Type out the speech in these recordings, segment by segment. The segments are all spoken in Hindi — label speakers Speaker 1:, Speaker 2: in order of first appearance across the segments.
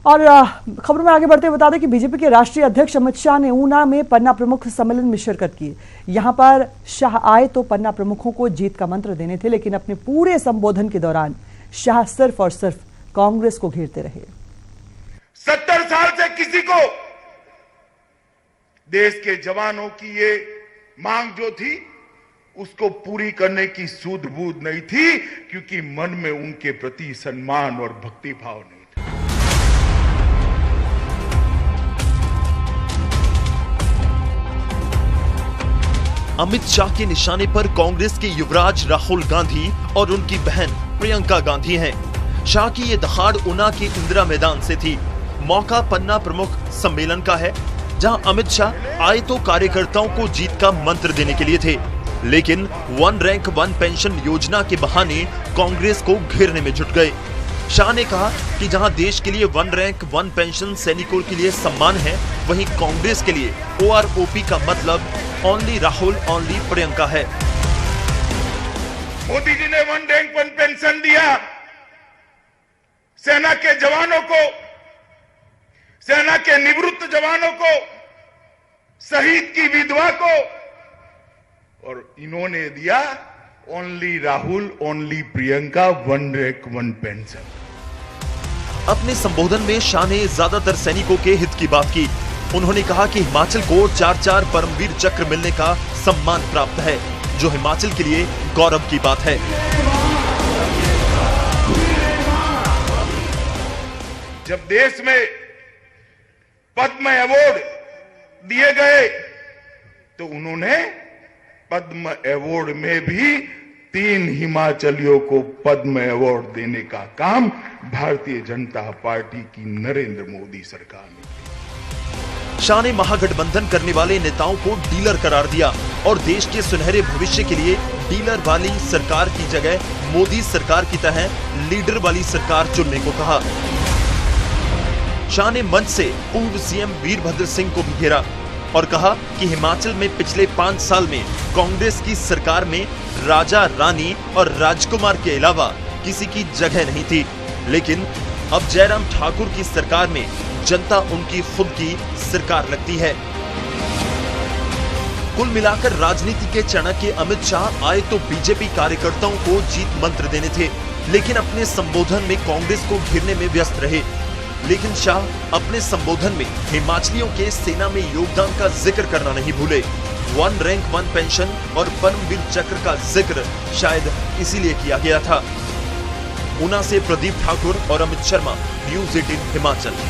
Speaker 1: और खबरों में आगे बढ़ते हुए बता दें कि बीजेपी के राष्ट्रीय अध्यक्ष अमित शाह ने ऊना में पन्ना प्रमुख सम्मेलन में शिरकत की। यहां पर शाह आए तो पन्ना प्रमुखों को जीत का मंत्र देने थे, लेकिन अपने पूरे संबोधन के दौरान शाह सिर्फ और सिर्फ कांग्रेस को घेरते रहे।
Speaker 2: 70 साल से किसी को देश के जवानों की ये मांग जो थी उसको पूरी करने की सूझबूझ नहीं थी, क्योंकि मन में उनके प्रति सम्मान और भक्ति भाव नहीं था।
Speaker 3: अमित शाह के निशाने पर कांग्रेस के युवराज राहुल गांधी और उनकी बहन प्रियंका गांधी हैं। शाह की ये दहाड़ ऊना के इंदिरा मैदान से थी। मौका पन्ना प्रमुख सम्मेलन का है, जहां अमित शाह आए तो कार्यकर्ताओं को जीत का मंत्र देने के लिए थे, लेकिन वन रैंक वन पेंशन योजना के बहाने कांग्रेस को घेरने में जुट गए। शाह ने कहा कि जहां देश के लिए वन रैंक वन पेंशन सैनिकों के लिए सम्मान है, वहीं कांग्रेस के लिए OROP का मतलब ओनली राहुल ओनली प्रियंका है।
Speaker 2: मोदी जी ने वन रैंक वन पेंशन दिया सेना के जवानों को, सेना के निवृत्त जवानों को, शहीद की विधवा को, और इन्होंने दिया only Rahul only Priyanka one rank one pension.
Speaker 3: अपने संबोधन में शाह ने ज्यादातर सैनिकों के हित की बात की। उन्होंने कहा कि हिमाचल को 4-4 परमवीर चक्र मिलने का सम्मान प्राप्त है, जो हिमाचल के लिए गौरव की बात है।
Speaker 2: जब देश में पद्म अवार्ड दिए गए तो उन्होंने पद्म अवार्ड में भी 3 हिमाचलियों को पद्म अवार्ड देने का काम भारतीय जनता पार्टी की नरेंद्र मोदी सरकार ने किया।
Speaker 3: शाह ने महागठबंधन करने वाले नेताओं को डीलर करार दिया और देश के सुनहरे भविष्य के लिए डीलर वाली सरकार की जगह मोदी सरकार की तरह लीडर वाली सरकार चुनने को कहा। शाह ने मंच से पूर्व सीएम वीरभद्र सिंह को भी घेरा और कहा कि हिमाचल में पिछले 5 साल में कांग्रेस की सरकार में राजा रानी और राजकुमार के अलावा किसी की जगह नहीं थी, लेकिन अब जयराम ठाकुर की सरकार में जनता उनकी खुद की सरकार लगती है। कुल मिलाकर राजनीति के चाणक्य अमित शाह आए तो बीजेपी कार्यकर्ताओं को जीत मंत्र देने थे, लेकिन अपने संबोधन में कांग्रेस को घेरने में व्यस्त रहे। लेकिन शाह अपने संबोधन में हिमाचलियों के सेना में योगदान का जिक्र करना नहीं भूले। वन रैंक वन पेंशन और परमवीर चक्र का जिक्र शायद इसीलिए किया गया था। ऊना से प्रदीप ठाकुर और अमित शर्मा, न्यूज़ 18 हिमाचल।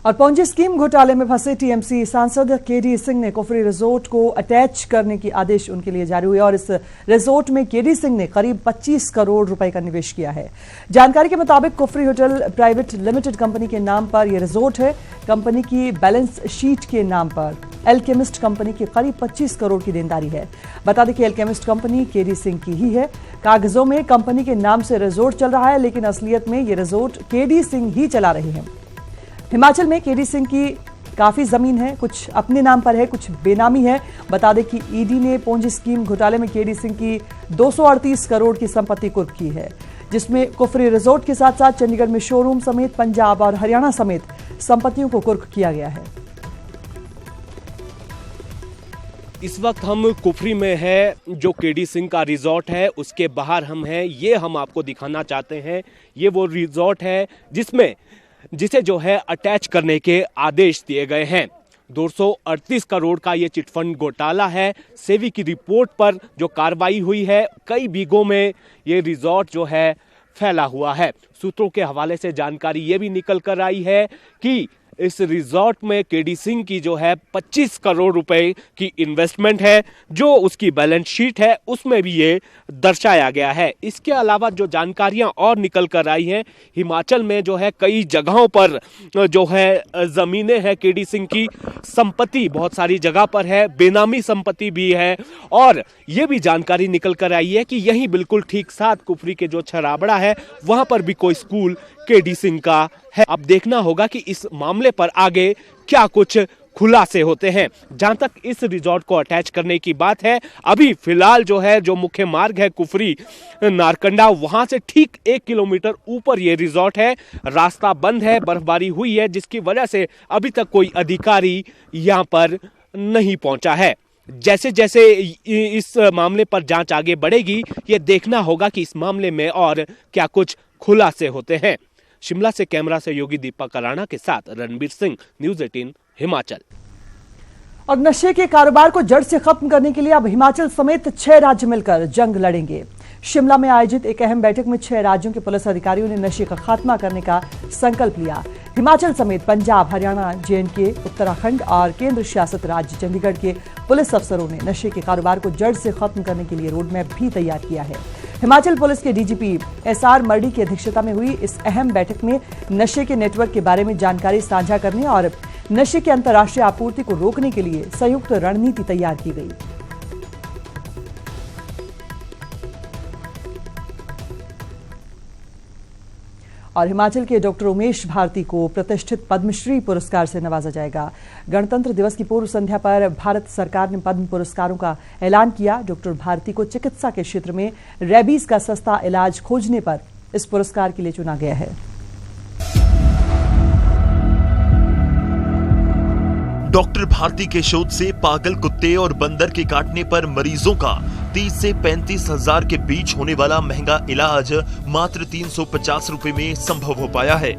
Speaker 1: और पॉन्जी स्कीम घोटाले में फंसे टीएमसी सांसद केडी सिंह ने कुफरी रिजोर्ट को अटैच करने की आदेश उनके लिए जारी हुए और इस रिजोर्ट में केडी सिंह ने करीब 25 करोड़ रुपए का निवेश किया है। जानकारी के मुताबिक Kufri hotel private limited company के नाम पर यह रिजोर्ट है। कंपनी की बैलेंस शीट के नाम पर एल्केमिस्ट कंपनी की करीब 25 करोड़ की देनदारी है। बता दें कि एल्केमिस्ट कंपनी केडी सिंह की ही है। कागजों में कंपनी के नाम से रिजोर्ट चल रहा है, लेकिन असलियत में यह रिजोर्ट केडी सिंह ही चला रहे हैं। हिमाचल में केडी सिंह की काफी जमीन है, कुछ अपने नाम पर है, कुछ बेनामी है। बता दें कि ईडी ने पॉन्जी स्कीम घोटाले में केडी सिंह की 238 करोड़ की संपत्ति कुर्क की है, जिसमें कुफरी रिजोर्ट के साथ साथ चंडीगढ़ में शोरूम समेत पंजाब और हरियाणा समेत संपत्तियों को कुर्क किया गया है।
Speaker 4: इस वक्त हम कुफरी में है, जो केडी सिंह का रिजॉर्ट है उसके बाहर हम हैं। ये हम आपको दिखाना चाहते हैं। ये वो रिजॉर्ट है जिसे जो है अटैच करने के आदेश दिए गए हैं। 238 करोड़ का ये चिटफंड घोटाला है। सेबी की रिपोर्ट पर जो कार्रवाई हुई है, कई बीघों में ये रिजॉर्ट जो है फैला हुआ है। सूत्रों के हवाले से जानकारी ये भी निकल कर आई है कि इस रिजॉर्ट में केडी सिंह की जो है 25 करोड़ रुपए की इन्वेस्टमेंट है, जो उसकी बैलेंस शीट है उसमें भी ये दर्शाया गया है। इसके अलावा जो जानकारियां और निकल कर आई हैं, हिमाचल में जो है कई जगहों पर जो है ज़मीनें हैं केडी सिंह की, संपत्ति बहुत सारी जगह पर है, बेनामी संपत्ति भी है। और ये भी जानकारी निकल कर आई है कि यहीं बिल्कुल ठीक साथ कुफरी के जो छराबड़ा है वहां पर भी कोई स्कूल केडी सिंह का है। अब देखना होगा कि इस मामले पर आगे क्या कुछ खुलासे होते हैं। जहां तक इस रिजॉर्ट को अटैच करने की बात है, अभी फिलहाल जो है जो मुख्य मार्ग है कुफरी नारकंडा, वहां से ठीक 1 किलोमीटर ऊपर ये रिजॉर्ट है। रास्ता बंद है, बर्फबारी हुई है, जिसकी वजह से अभी तक कोई अधिकारी यहां पर नहीं पहुंचा है। जैसे जैसे इस मामले पर जांच आगे बढ़ेगी, ये देखना होगा कि इस मामले में और क्या कुछ खुलासे होते हैं। शिमला से कैमरा सहयोगी दीपक राणा के साथ रणबीर सिंह, न्यूज़ 18 हिमाचल।
Speaker 1: और नशे के कारोबार को जड़ से खत्म करने के लिए अब हिमाचल समेत 6 राज्य मिलकर जंग लड़ेंगे। शिमला में आयोजित एक अहम बैठक में 6 राज्यों के पुलिस अधिकारियों ने नशे का खात्मा करने का संकल्प लिया। हिमाचल समेत पंजाब, हरियाणा, जे&के, उत्तराखंड और केंद्र शासित राज्य चंडीगढ़ के पुलिस अफसरों ने नशे के कारोबार को जड़ से खत्म करने के लिए रोडमैप भी तैयार किया है। हिमाचल पुलिस के डीजीपी SR मर्डी की अध्यक्षता में हुई इस अहम बैठक में नशे के नेटवर्क के बारे में जानकारी साझा करने और नशे की अंतर्राष्ट्रीय आपूर्ति को रोकने के लिए संयुक्त रणनीति तैयार की गई। और हिमाचल के डॉक्टर उमेश भारती को प्रतिष्ठित पद्मश्री पुरस्कार से नवाजा जाएगा। गणतंत्र दिवस की पूर्व संध्या पर भारत सरकार ने पद्म पुरस्कारों का ऐलान किया। डॉक्टर भारती को चिकित्सा के क्षेत्र में रेबीज का सस्ता इलाज खोजने पर इस पुरस्कार के लिए चुना गया है।
Speaker 3: डॉक्टर भारती के शोध से पागल कुत्ते और बंदर के काटने पर मरीजों का 30 से 35 हजार के बीच होने वाला महंगा इलाज मात्र 350 रुपए में संभव हो पाया है।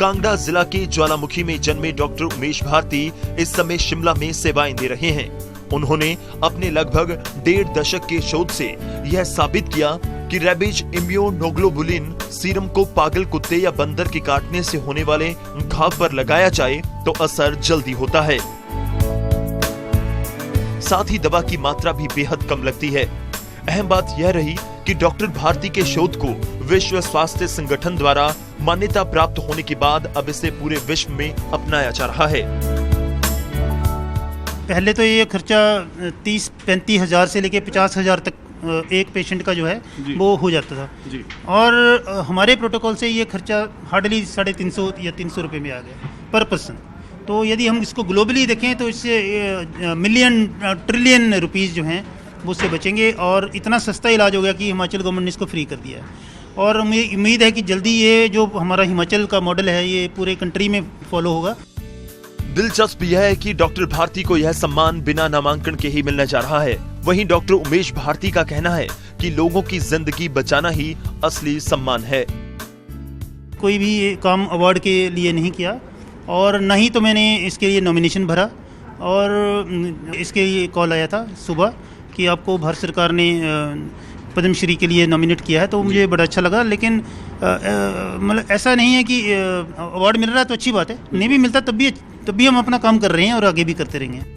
Speaker 3: कांगड़ा जिला के ज्वालामुखी में जन्मे डॉक्टर उमेश भारती इस समय शिमला में सेवाएं दे रहे हैं। उन्होंने अपने लगभग 1.5 दशक के शोध से यह साबित किया कि रेबीज इम्यूनोग्लोबुलिन सीरम को पागल कुत्ते या बंदर के काटने से होने वाले घाव पर लगाया जाए तो असर जल्दी होता है। साथ ही दवा की मात्रा भी बेहद कम लगती है। अहम बात यह रही कि डॉक्टर भारती के शोध को विश्व स्वास्थ्य संगठन द्वारा मान्यता प्राप्त होने के बाद अब इसे पूरे विश्व में अपनाया जा रहा है।
Speaker 5: पहले तो ये खर्चा 30-35 हजार से लेके 50 हजार तक एक पेशेंट का जो है वो हो जाता था जी। और हमारे प्रोटोकॉल से ये खर्चा हार्डली 350 या 300 रुपये में आ गया पर पर्सन। तो यदि हम इसको ग्लोबली देखें तो इससे मिलियन ट्रिलियन रुपीस जो हैं वो उससे बचेंगे और इतना सस्ता इलाज हो गया कि हिमाचल गवर्नमेंट ने इसको फ्री कर दिया है। और हमें उम्मीद है कि जल्दी ये जो हमारा हिमाचल का मॉडल है ये पूरे कंट्री में फॉलो होगा।
Speaker 3: दिलचस्प यह है कि डॉक्टर भारती को यह सम्मान बिना नामांकन के ही मिलने जा रहा है। वहीं डॉक्टर उमेश भारती का कहना है कि लोगों की जिंदगी बचाना ही असली सम्मान है।
Speaker 5: कोई भी काम अवार्ड के लिए नहीं किया और न ही तो मैंने इसके लिए नॉमिनेशन भरा और इसके लिए कॉल आया था सुबह कि आपको भारत सरकार ने पद्मश्री के लिए नॉमिनेट किया है, तो मुझे बड़ा अच्छा लगा। लेकिन मतलब ऐसा नहीं है कि अवार्ड मिल रहा है तो अच्छी बात है, नहीं भी मिलता तब भी हम अपना काम कर रहे हैं और आगे भी करते रहेंगे।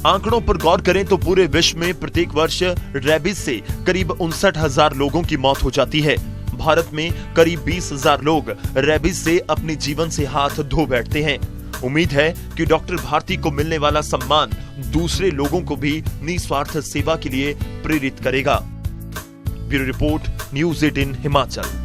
Speaker 3: आंकड़ों पर गौर करें तो पूरे विश्व में प्रत्येक वर्ष रेबीज से करीब 59,000 लोगों की मौत हो जाती है। भारत में करीब 20,000 लोग रेबीज से अपने जीवन से हाथ धो बैठते हैं। उम्मीद है कि डॉक्टर भारती को मिलने वाला सम्मान दूसरे लोगों को भी निस्वार्थ सेवा के लिए प्रेरित करेगा। Bureau report, news 18 Himachal.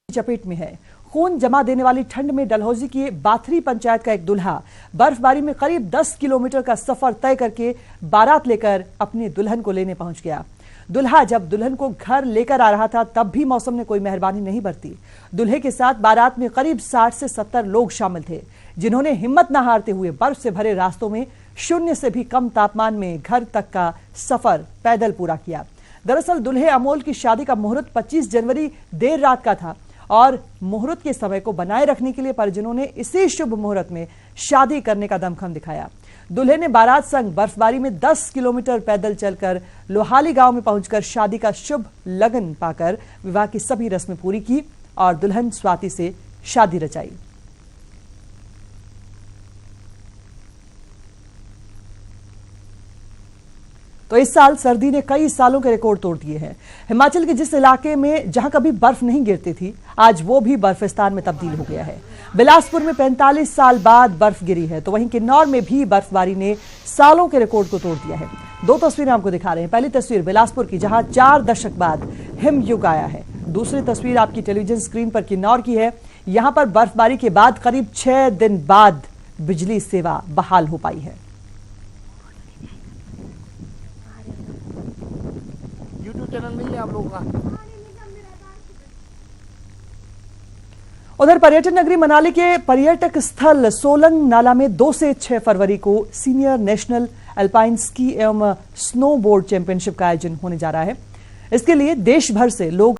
Speaker 1: चपेट में है। खून जमा देने वाली ठंड में डलहौजी की बाथरी पंचायत का एक दुल्हा बर्फबारी में करीब 10 किलोमीटर का सफर तय करके बारात लेकर अपनी दुल्हन को लेने पहुंच गया। दुल्हा जब दुल्हन को घर लेकर आ रहा था तब भी मौसम ने कोई मेहरबानी नहीं बरती। दुल्हे के साथ बारात में करीब 60 से 70 लोग शामिल थे, जिन्होंने हिम्मत न हारते हुए बर्फ से भरे रास्तों में शून्य से भी कम तापमान में घर तक का सफर पैदल पूरा किया। दरअसल दुल्हे अमोल की शादी का मुहूर्त 25 जनवरी देर रात का था और मुहूर्त के समय को बनाए रखने के लिए परिजनों ने इसी शुभ मुहूर्त में शादी करने का दमखम दिखाया। दूल्हे ने बारात संग बर्फबारी में 10 किलोमीटर पैदल चलकर लोहाली गांव में पहुंचकर शादी का शुभ लगन पाकर विवाह की सभी रस्में पूरी की और दुल्हन स्वाति से शादी रचाई। तो इस साल सर्दी ने कई सालों के रिकॉर्ड तोड़ दिए हैं। हिमाचल के जिस इलाके में जहां कभी बर्फ नहीं गिरती थी, आज वो भी बर्फिस्तान में तब्दील हो गया है। बिलासपुर में 45 साल बाद बर्फ गिरी है, तो वहीं किन्नौर में भी बर्फबारी ने सालों के रिकॉर्ड को तोड़ दिया है। दो तस्वीरें आपको दिखा रहे हैं। पहली तस्वीर बिलासपुर की, जहां 4 दशक बाद हिमयुग आया है। दूसरी तस्वीर आपकी टेलीविजन स्क्रीन पर किन्नौर की है। यहां पर बर्फबारी के बाद करीब 6 दिन बाद बिजली सेवा बहाल हो पाई है।
Speaker 6: यूट्यूब चैनल नहीं है आप लोगों का?
Speaker 1: उधर पर्यटन नगरी मनाली के पर्यटक स्थल सोलंग नाला में 2 से 6 फरवरी को सीनियर नेशनल अल्पाइन स्की एवं स्नो बोर्ड चैंपियनशिप का आयोजन होने जा रहा है। इसके लिए देश भर से लोग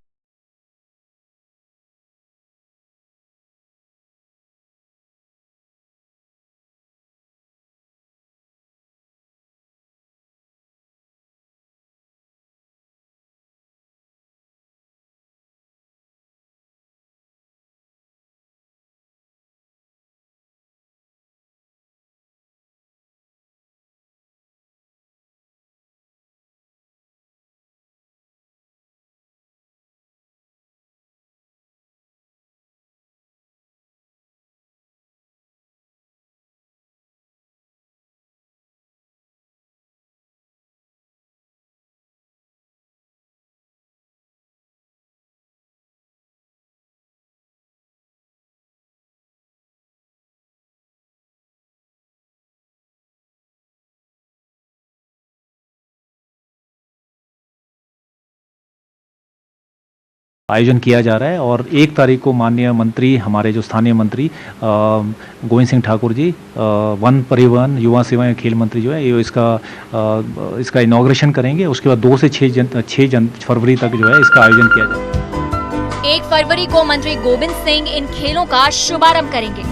Speaker 7: आयोजन किया जा रहा है और 1 तारीख को माननीय मंत्री, हमारे जो स्थानीय मंत्री गोविंद सिंह ठाकुर जी, वन परिवहन, युवा सेवाएं, खेल मंत्री जो है, ये इसका इनॉग्रेशन करेंगे। उसके बाद 2 से 6 फरवरी तक जो है इसका आयोजन किया जाएगा।
Speaker 8: 1 फरवरी को मंत्री गोविंद सिंह इन खेलों का शुभारंभ करेंगे।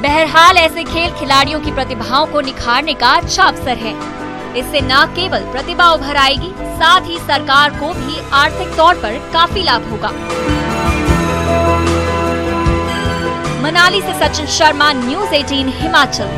Speaker 8: बहरहाल ऐसे खेल खिलाड़ियों की प्रतिभाओं को निखारने का अच्छा अवसर है। इससे न केवल प्रतिभा उभर आएगी, साथ ही सरकार को भी आर्थिक तौर पर काफी लाभ होगा। मनाली से सचिन शर्मा, न्यूज़ 18 हिमाचल।